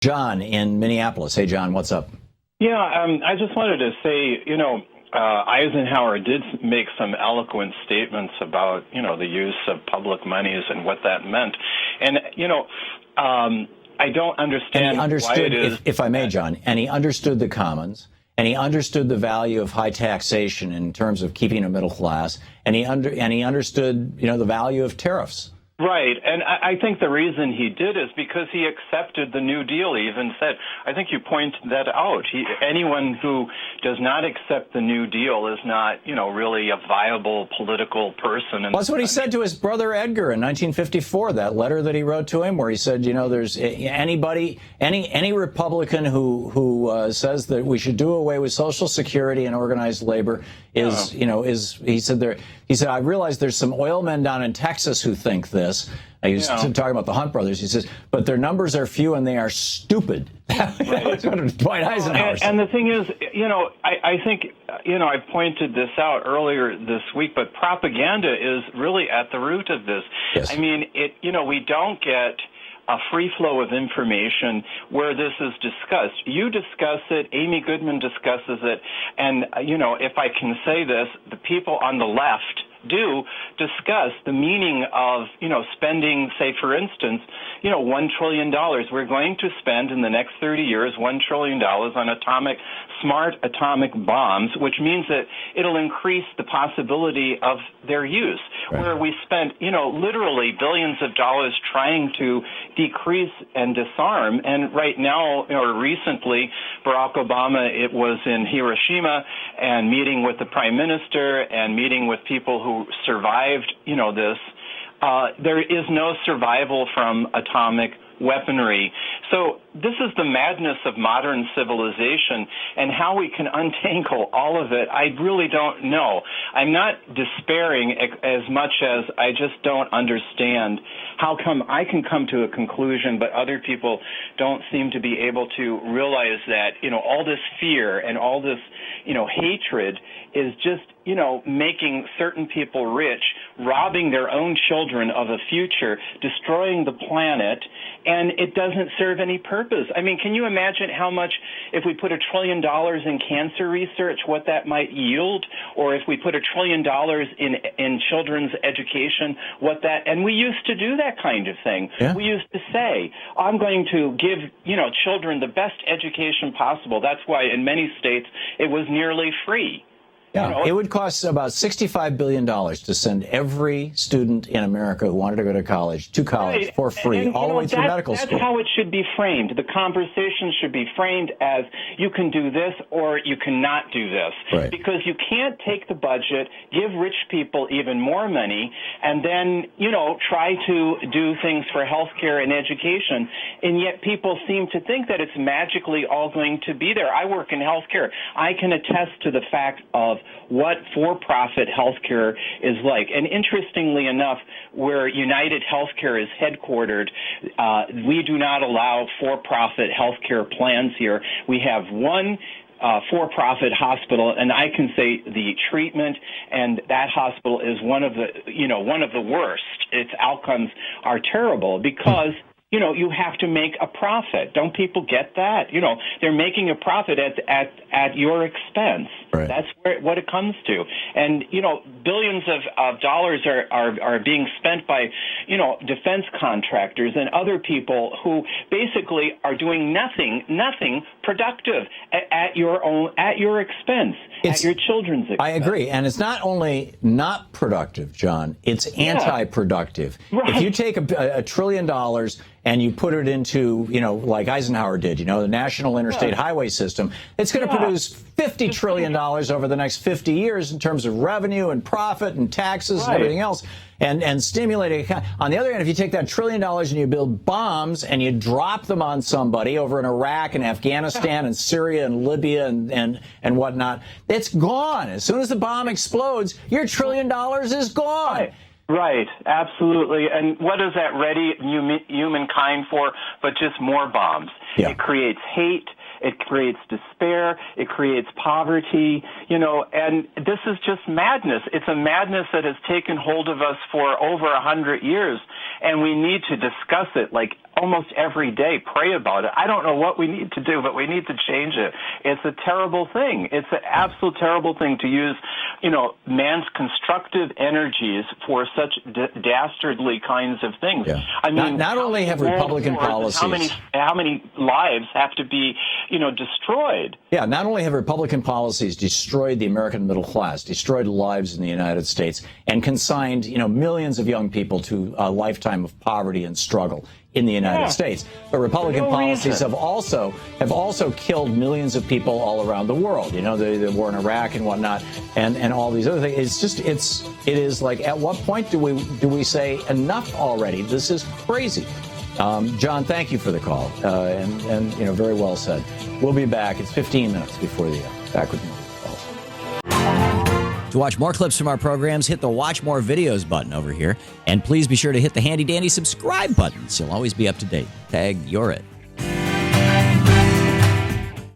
John in Minneapolis. Hey, John, what's up? Yeah, I just wanted to say, Eisenhower did make some eloquent statements about, the use of public monies and what that meant. And, I don't understand and he understood, why it is. If I may, John, and he understood the commons, and he understood the value of high taxation in terms of keeping a middle class, and he understood, the value of tariffs. Right, and I think the reason he did is because he accepted the New Deal. He even said, I think you pointed that out, anyone who does not accept the New Deal is not, really a viable political person. Well, that's what he said to his brother Edgar in 1954, that letter that he wrote to him, where he said, there's any Republican who says that we should do away with Social Security and organized labor he said, I realize there's some oil men down in Texas who think this. He was talking about the Hunt brothers. He says, but their numbers are few and they are stupid. That's what Dwight Eisenhower said. And the thing is, I think, I pointed this out earlier this week, but propaganda is really at the root of this. Yes. I mean, we don't get a free flow of information where this is discussed. You discuss it, Amy Goodman discusses it, and, if I can say this, the people on the left do discuss the meaning of, spending, say, for instance, $1 trillion. We're going to spend in the next 30 years $1 trillion on smart atomic bombs, which means that it'll increase the possibility of their use. Right. Where we spent, literally billions of dollars trying to decrease and disarm. And right now, or recently, Barack Obama, it was in Hiroshima and meeting with the prime minister and meeting with people who survived, this. There is no survival from atomic weaponry. So this is the madness of modern civilization, and how we can untangle all of it, I really don't know. I'm not despairing as much as I just don't understand how come I can come to a conclusion, but other people don't seem to be able to realize that, all this fear and all this, hatred is just, making certain people rich, robbing their own children of a future, destroying the planet, and it doesn't serve any purpose. I mean, can you imagine how much, if we put $1 trillion in cancer research, what that might yield? Or if we put $1 trillion in children's education, and we used to do that kind of thing. Yeah. We used to say, I'm going to give, children the best education possible. That's why in many states it was nearly free. Yeah, it would cost about $65 billion to send every student in America who wanted to go to college for free, all the way through medical school. That's how it should be framed. The conversation should be framed as you can do this or you cannot do this. Right. Because you can't take the budget, give rich people even more money, and then, try to do things for health care and education. And yet people seem to think that it's magically all going to be there. I work in health care. I can attest to the fact of what for-profit healthcare is like. And interestingly enough, where United Healthcare is headquartered, we do not allow for-profit healthcare plans here. We have one for-profit hospital, and I can say the treatment and that hospital is one of the worst. Its outcomes are terrible because you have to make a profit. Don't people get that? They're making a profit at your expense. Right. That's what it comes to. And, billions of dollars are being spent by, defense contractors and other people who basically are doing nothing productive at your expense, at your children's expense. I agree. And it's not only not productive, John, it's anti-productive. Right. If you take a $1 trillion and you put it into, like Eisenhower did, the National Interstate Highway System, it's going to produce $50 trillion over the next 50 years in terms of revenue and profit and taxes and everything else, and stimulate. On the other hand, if you take that $1 trillion and you build bombs and you drop them on somebody over in Iraq and Afghanistan and Syria and Libya and whatnot, it's gone. As soon as the bomb explodes, your $1 trillion is gone. Right, absolutely. And what does that ready humankind for but just more bombs? Yeah. It creates hate. It creates despair. It creates poverty, and this is just madness. It's a madness that has taken hold of us for over 100 years, and we need to discuss it like almost every day pray about it. I don't know what we need to do, but we need to change it. It's a terrible thing. It's an absolute terrible thing to use, man's constructive energies for such dastardly kinds of things. Yeah. I mean, not only have Republican policies, how many lives have to be, destroyed? Yeah, not only have Republican policies destroyed the American middle class, destroyed lives in the United States, and consigned, millions of young people to a lifetime of poverty and struggle in the United States, but Republican policies have also killed millions of people all around the world. The war in Iraq and whatnot, and all these other things. It is like, at what point do we say enough already? This is crazy. John, thank you for the call, and very well said. We'll be back. It's 15 minutes before the back with more calls. To watch more clips from our programs, hit the Watch More Videos button over here, and please be sure to hit the handy-dandy subscribe button so you'll always be up to date. Tag, you're it.